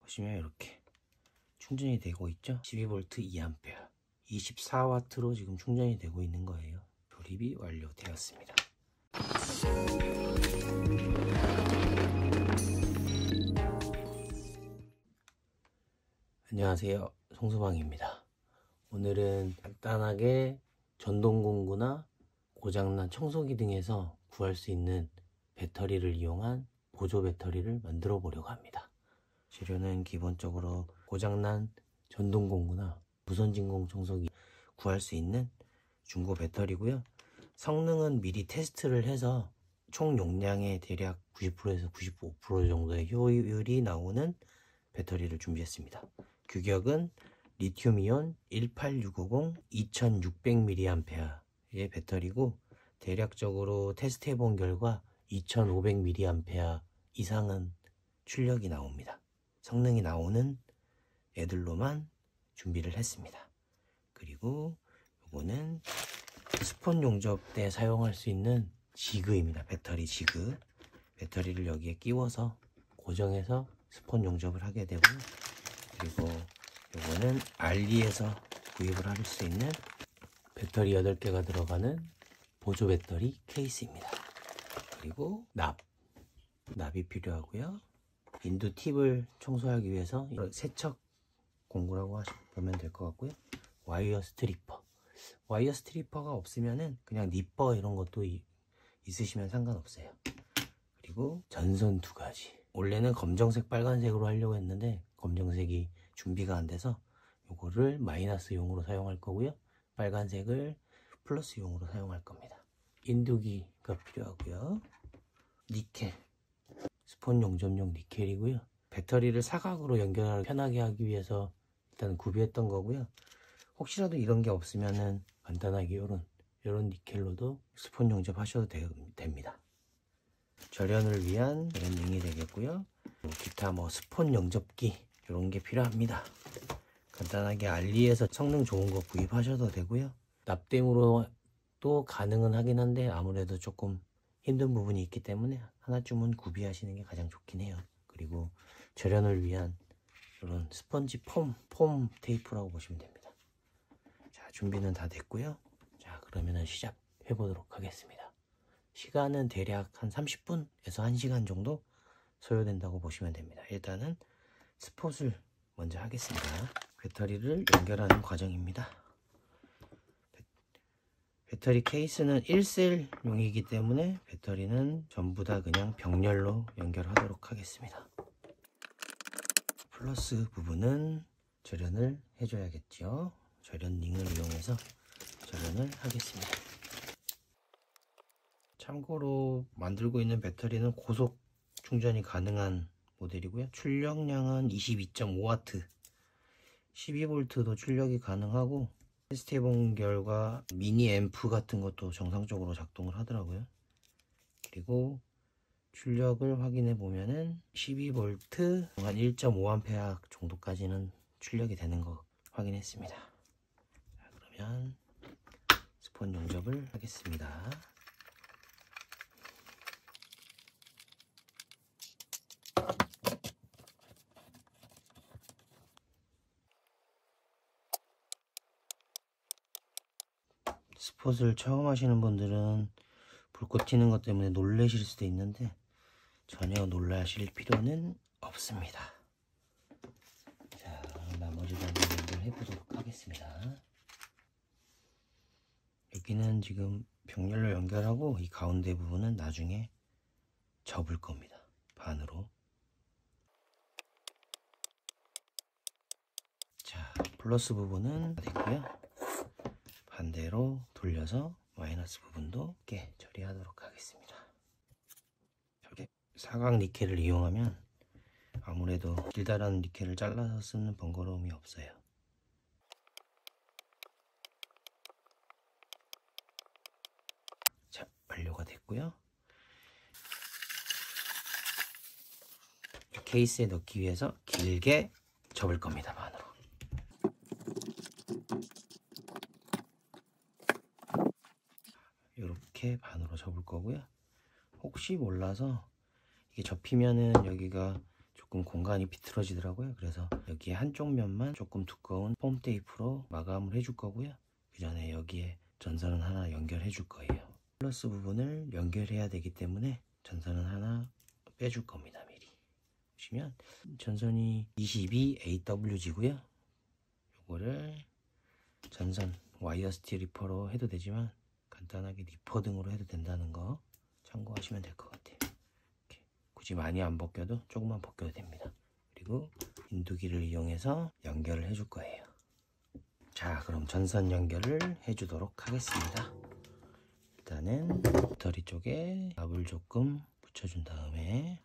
보시면 이렇게 충전이 되고 있죠. 12V 2A 24W로 지금 충전이 되고 있는 거예요. 조립이 완료되었습니다. 안녕하세요, 송수방입니다. 오늘은 간단하게 전동공구나 고장난 청소기 등에서 구할 수 있는 배터리를 이용한 보조 배터리를 만들어 보려고 합니다. 재료는 기본적으로 고장난 전동공구나 무선진공 청소기 구할 수 있는 중고 배터리고요. 성능은 미리 테스트를 해서 총 용량의 대략 90%에서 95% 정도의 효율이 나오는 배터리를 준비했습니다. 규격은 리튬이온 18650 2600mAh의 배터리고, 대략적으로 테스트 해본 결과 2500mAh 이상은 출력이 나옵니다. 성능이 나오는 애들로만 준비를 했습니다. 그리고 이거는 스폰 용접 때 사용할 수 있는 지그입니다. 배터리 지그. 배터리를 여기에 끼워서 고정해서 스폰 용접을 하게 되고, 그리고 이거는 알리에서 구입을 할 수 있는 배터리 8개가 들어가는 보조 배터리 케이스입니다. 그리고 납이 필요하고요. 인두 팁을 청소하기 위해서 세척 공구라고 보면 될 것 같고요. 와이어 스트리퍼가 없으면은 그냥 니퍼 이런 것도 있으시면 상관없어요. 그리고 전선 2가지. 원래는 검정색 빨간색으로 하려고 했는데 검정색이 준비가 안 돼서 요거를 마이너스용으로 사용할 거고요. 빨간색을 플러스용으로 사용할 겁니다. 인두기가 필요하고요. 니켈, 스폰 용접용 니켈이고요. 배터리를 사각으로 연결하기 편하게 하기 위해서 일단 구비했던 거고요. 혹시라도 이런 게 없으면은 간단하게 요런 니켈로도 스폰 용접 하셔도 됩니다. 절연을 위한 링이 되겠고요. 기타 스폰 용접기 이런 게 필요합니다. 간단하게 알리에서 성능 좋은 거 구입하셔도 되고요. 납땜으로 또 가능은 하긴 한데 아무래도 조금 힘든 부분이 있기 때문에 하나쯤은 구비하시는 게 가장 좋긴 해요. 그리고 절연을 위한 이런 스펀지 폼 테이프라고 보시면 됩니다. 자, 준비는 다 됐고요. 자, 그러면은 시작해 보도록 하겠습니다. 시간은 대략 한 30분에서 1시간 정도 소요된다고 보시면 됩니다. 일단은 스폿을 먼저 하겠습니다. 배터리를 연결하는 과정입니다. 배터리 케이스는 1셀용이기 때문에 배터리는 전부 다 그냥 병렬로 연결하도록 하겠습니다. 플러스 부분은 절연을 해줘야겠죠. 절연 링을 이용해서 절연을 하겠습니다. 참고로 만들고 있는 배터리는 고속 충전이 가능한 모델이고요. 출력량은 22.5W, 12V도 출력이 가능하고, 테스트 해본 결과 미니 앰프 같은 것도 정상적으로 작동을 하더라고요. 그리고 출력을 확인해 보면은 12V 한 1.5A 정도까지는 출력이 되는 거 확인했습니다. 자, 그러면 스폰 용접을 하겠습니다. 스폿을 처음 하시는 분들은 불꽃 튀는 것 때문에 놀라실 수도 있는데 전혀 놀라실 필요는 없습니다. 자, 나머지 부분 연결해 보도록 하겠습니다. 여기는 지금 병렬로 연결하고 이 가운데 부분은 나중에 접을 겁니다. 반으로. 자, 플러스 부분은 됐고요. 반대로 돌려서 마이너스 부분도 깨 처리하도록 하겠습니다. 저게 사각 니켈을 이용하면 아무래도 길다란 니켈을 잘라서 쓰는 번거로움이 없어요. 자, 완료가 됐고요. 케이스에 넣기 위해서 길게 접을 겁니다. 반으로. 이렇게 반으로 접을 거고요. 혹시 몰라서 이게 접히면은 여기가 조금 조금 공간이 비틀어지더라고요. 그래서 여기에 한쪽 면만 조금 두꺼운 폼 테이프로 마감을 해줄 거고요. 그 전에 여기에 전선은 하나 연결해 줄 거예요. 플러스 부분을 연결해야 되기 때문에 전선은 하나 빼줄 겁니다. 미리 보시면 전선이 22AWG고요. 요거를 전선 와이어 스틸 리퍼로 해도 되지만 간단하게 니퍼 등으로 해도 된다는 거 참고하시면 될 것 같아요. 이렇게 굳이 많이 안 벗겨도 조금만 벗겨도 됩니다. 그리고 인두기를 이용해서 연결을 해줄 거예요. 자, 그럼 전선 연결을 해주도록 하겠습니다. 일단은 배터리 쪽에 납을 조금 붙여준 다음에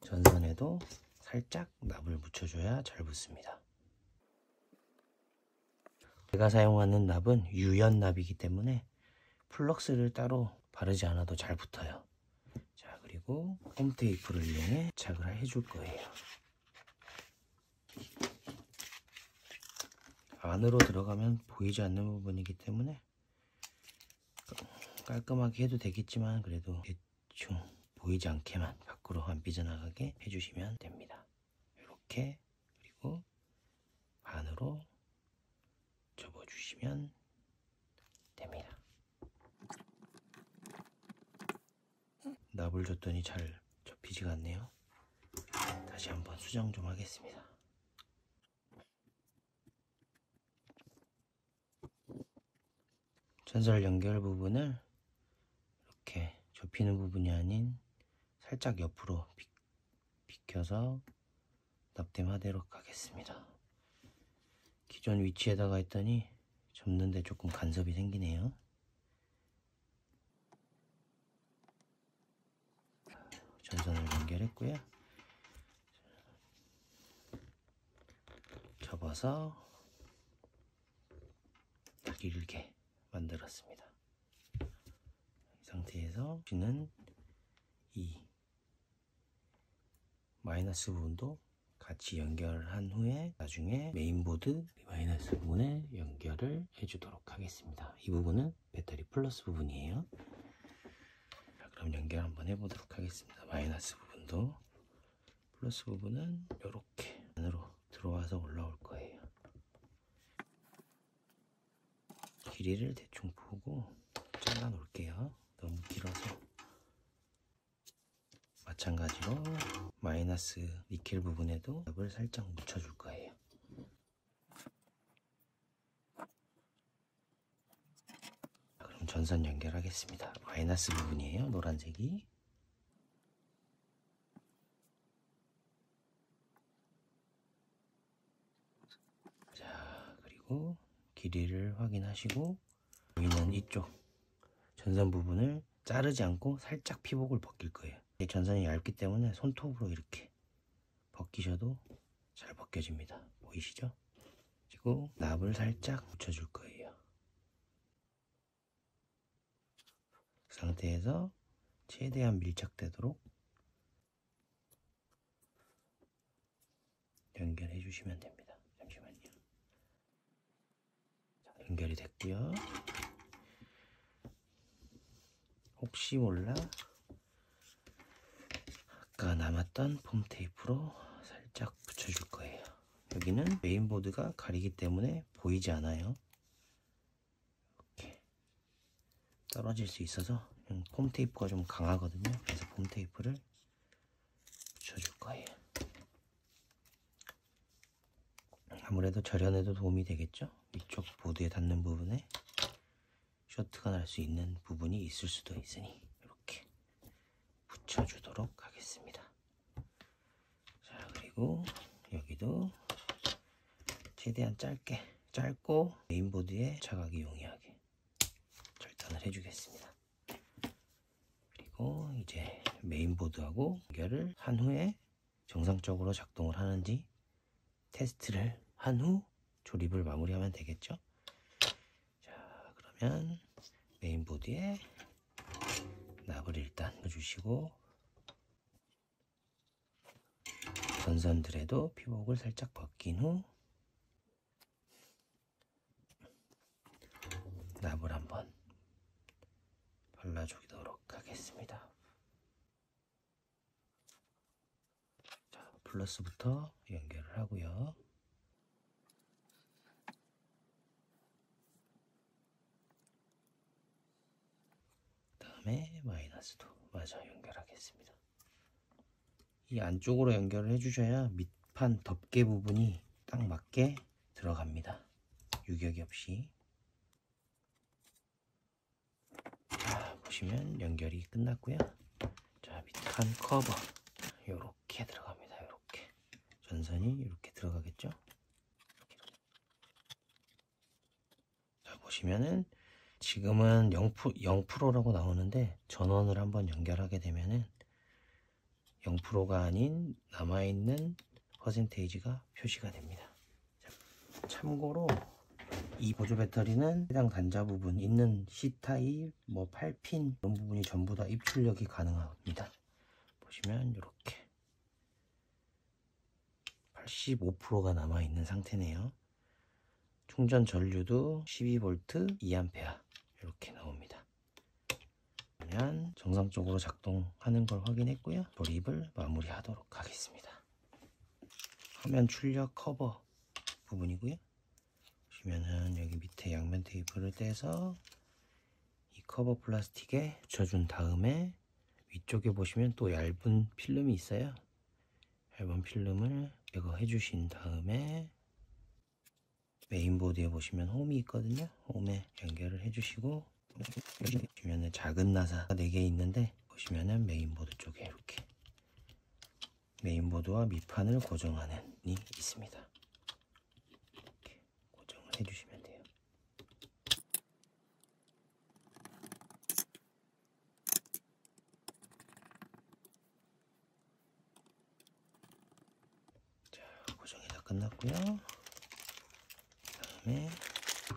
전선에도 살짝 납을 붙여줘야 잘 붙습니다. 제가 사용하는 납은 유연 납이기 때문에 플럭스를 따로 바르지 않아도 잘 붙어요. 자, 그리고 홈 테이프를 이용해 착을 해줄 거예요. 안으로 들어가면 보이지 않는 부분이기 때문에 깔끔하게 해도 되겠지만 그래도 대충 보이지 않게만 밖으로 안 삐져나가게 해주시면 됩니다. 이렇게 그리고 반으로 접어주시면 됩니다. 납을 줬더니 잘 접히지가 않네요. 다시 한번 수정 좀 하겠습니다. 전선 연결 부분을 이렇게 접히는 부분이 아닌 살짝 옆으로 비켜서 납땜하도록 하겠습니다. 기존 위치에다가 했더니 접는데 조금 간섭이 생기네요. 전선을 연결했고요. 접어서 길게 만들었습니다. 이 상태에서 우리는 이 마이너스 부분도 같이 연결한 후에 나중에 메인보드 마이너스 부분에 연결을 해주도록 하겠습니다. 이 부분은 배터리 플러스 부분이에요. 자, 그럼 연결 한번 해보도록 하겠습니다. 마이너스 부분도 플러스 부분은 이렇게 안으로 들어와서 올라올 거예요. 길이를 대충 보고 잘라 놓을게요. 너무 길어서. 마찬가지로 마이너스 니켈 부분에도 납을 살짝 묻혀줄 거예요. 그럼 전선 연결하겠습니다. 마이너스 부분이에요. 노란색이. 자, 그리고 길이를 확인하시고 여기는 이쪽 전선 부분을 자르지 않고 살짝 피복을 벗길 거예요. 전선이 얇기 때문에 손톱으로 이렇게 벗기셔도 잘 벗겨집니다. 보이시죠? 그리고 납을 살짝 묻혀줄 거예요. 그 상태에서 최대한 밀착되도록 연결해 주시면 됩니다. 잠시만요. 자, 연결이 됐고요. 혹시 몰라 아까 남았던 폼 테이프로 살짝 붙여줄 거예요. 여기는 메인보드가 가리기 때문에 보이지 않아요. 이렇게 떨어질 수 있어서 폼 테이프가 좀 강하거든요. 그래서 폼 테이프를 붙여줄 거예요. 아무래도 절연에도 도움이 되겠죠. 이쪽 보드에 닿는 부분에 쇼트가 날 수 있는 부분이 있을 수도 있으니 이렇게 붙여주도록 하겠습니다. 자, 그리고 여기도 최대한 짧고 메인보드에 자각이 용이하게 절단을 해주겠습니다. 그리고 이제 메인보드하고 연결을 한 후에 정상적으로 작동을 하는지 테스트를 한 후 조립을 마무리하면 되겠죠. 자, 그러면 메인보드에 납을 일단 넣어주시고 전선들에도 피복을 살짝 벗긴 후 납을 한번 발라주도록 하겠습니다. 플러스부터 연결을 하고요. 다음에 마이너스도 마저 연결하겠습니다. 이 안쪽으로 연결을 해주셔야 밑판 덮개 부분이 딱 맞게 들어갑니다. 유격이 없이. 자, 보시면 연결이 끝났고요. 자, 밑판 커버 요렇게 들어갑니다. 요렇게 전선이 이렇게 들어가겠죠. 자, 보시면은 지금은 0%라고 나오는데 전원을 한번 연결하게 되면은 0%가 아닌 남아있는 퍼센테이지가 표시가 됩니다. 자, 참고로 이 보조 배터리는 해당 단자 부분 있는 C타입, 뭐 8핀 이런 부분이 전부 다 입출력이 가능합니다. 보시면 이렇게 85%가 남아있는 상태네요. 충전 전류도 12V 2A 이렇게 나옵니다. 그러면 정상적으로 작동하는 걸 확인했고요. 조립을 마무리하도록 하겠습니다. 화면 출력 커버 부분이고요. 보시면은 여기 밑에 양면 테이프를 떼서 이 커버 플라스틱에 붙여준 다음에 위쪽에 보시면 또 얇은 필름이 있어요. 얇은 필름을 제거해 주신 다음에 메인보드에 보시면 홈이 있거든요. 홈에 연결을 해주시고 보시면은 작은 나사가 4개 있는데 보시면은 메인보드 쪽에 이렇게 메인보드와 밑판을 고정하는 이 있습니다. 이렇게 고정을 해주시면 돼요. 자, 고정이 다 끝났고요. 그다음에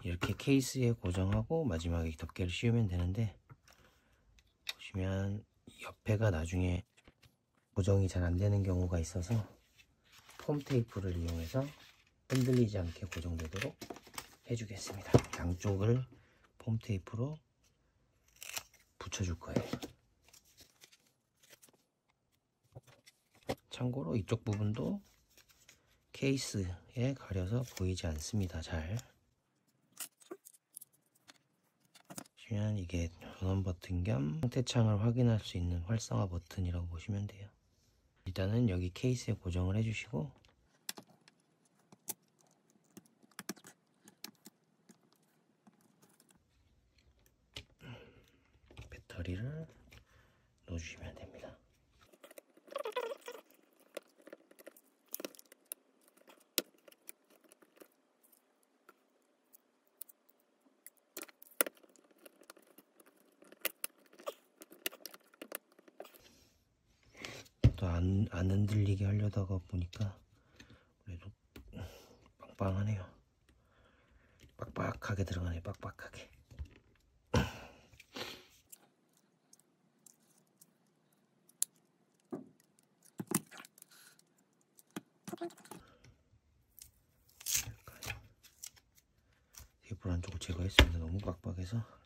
이렇게 케이스에 고정하고 마지막에 덮개를 씌우면 되는데 보시면 옆에가 나중에 고정이 잘 안되는 경우가 있어서 폼 테이프를 이용해서 흔들리지 않게 고정되도록 해주겠습니다. 양쪽을 폼 테이프로 붙여줄 거예요. 참고로 이쪽 부분도 케이스에 가려서 보이지 않습니다. 잘 보시면 이게 전원 버튼 겸 상태창을 확인할 수 있는 활성화 버튼이라고 보시면 돼요. 일단은 여기 케이스에 고정을 해주시고 배터리를 넣어주시면 됩니다. 또 안 흔들리게 하려다가 보니까 그래도 빵빵하네요. 빡빡하게 들어가네요. 빡빡하게. 테이프 한쪽을 제거했습니다. 너무 빡빡해서.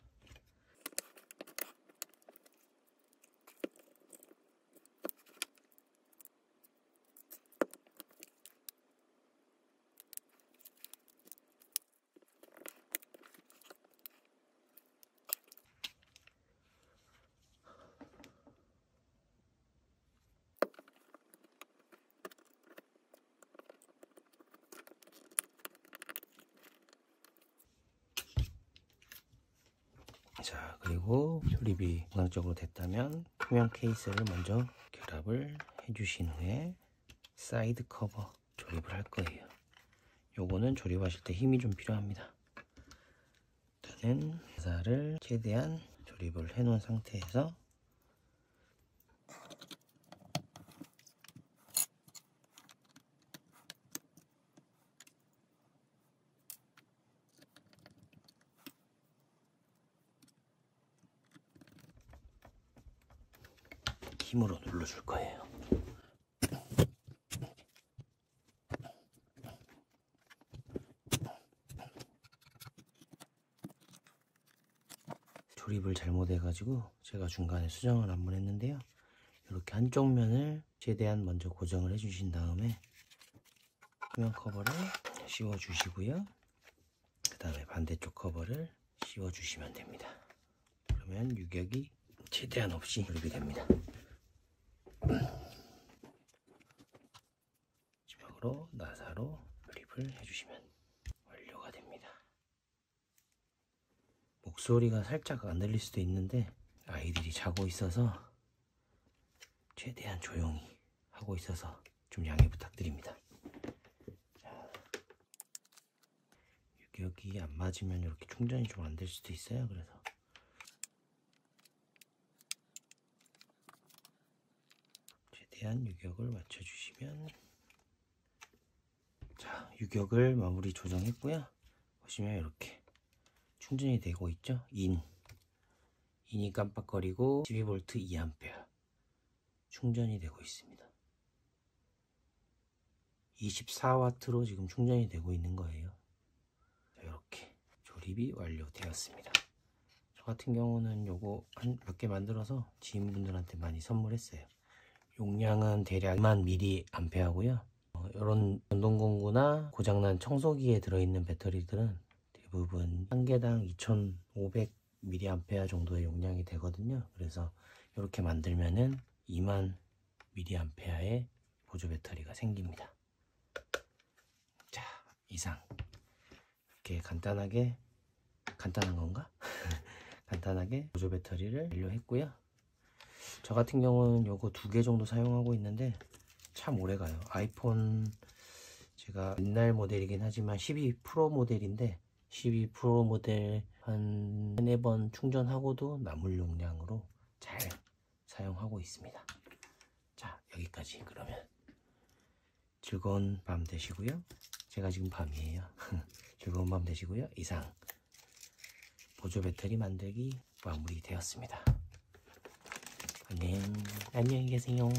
자, 그리고 조립이 정상적으로 됐다면 투명 케이스를 먼저 결합을 해주신 후에 사이드 커버 조립을 할 거예요. 요거는 조립하실 때 힘이 좀 필요합니다. 일단은 나사를 최대한 조립을 해 놓은 상태에서 힘으로 눌러줄 거예요. 조립을 잘못해가지고 제가 중간에 수정을 한번 했는데요. 이렇게 한쪽 면을 최대한 먼저 고정을 해주신 다음에 표면 커버를 씌워 주시고요. 그 다음에 반대쪽 커버를 씌워 주시면 됩니다. 그러면 유격이 최대한 없이 조립이 됩니다. 마지막으로 나사로 조립을 해주시면 완료가 됩니다. 목소리가 살짝 안 들릴 수도 있는데 아이들이 자고 있어서 최대한 조용히 하고 있어서 좀 양해 부탁드립니다. 자, 유격이 안 맞으면 이렇게 충전이 좀 안 될 수도 있어요. 그래서 최대한 유격을 맞춰주시면, 자, 유격을 마무리 조정했고요. 보시면 이렇게 충전이 되고 있죠. 인이 깜빡거리고 12V 2A 충전이 되고 있습니다. 24W로 지금 충전이 되고 있는 거예요. 이렇게 조립이 완료되었습니다. 저 같은 경우는 요거 한 몇 개 만들어서 지인분들한테 많이 선물했어요. 용량은 대략 2만 mAh고요. 이런 전동공구나 고장난 청소기에 들어있는 배터리들은 대부분 한 개당 2500mAh 정도의 용량이 되거든요. 그래서 이렇게 만들면은 2만 mAh의 보조 배터리가 생깁니다. 자, 이상 이렇게 간단한 건가? 간단하게 보조 배터리를 완료했고요. 저 같은 경우는 요거 2개 정도 사용하고 있는데 참 오래가요. 아이폰, 제가 옛날 모델이긴 하지만 12 프로 모델인데 12 프로 모델 한 3-4번 충전하고도 남을 용량으로 잘 사용하고 있습니다. 자, 여기까지. 그러면 즐거운 밤 되시고요. 제가 지금 밤이에요. 즐거운 밤 되시고요. 이상 보조 배터리 만들기 마무리 되었습니다. 안녕히 계세요.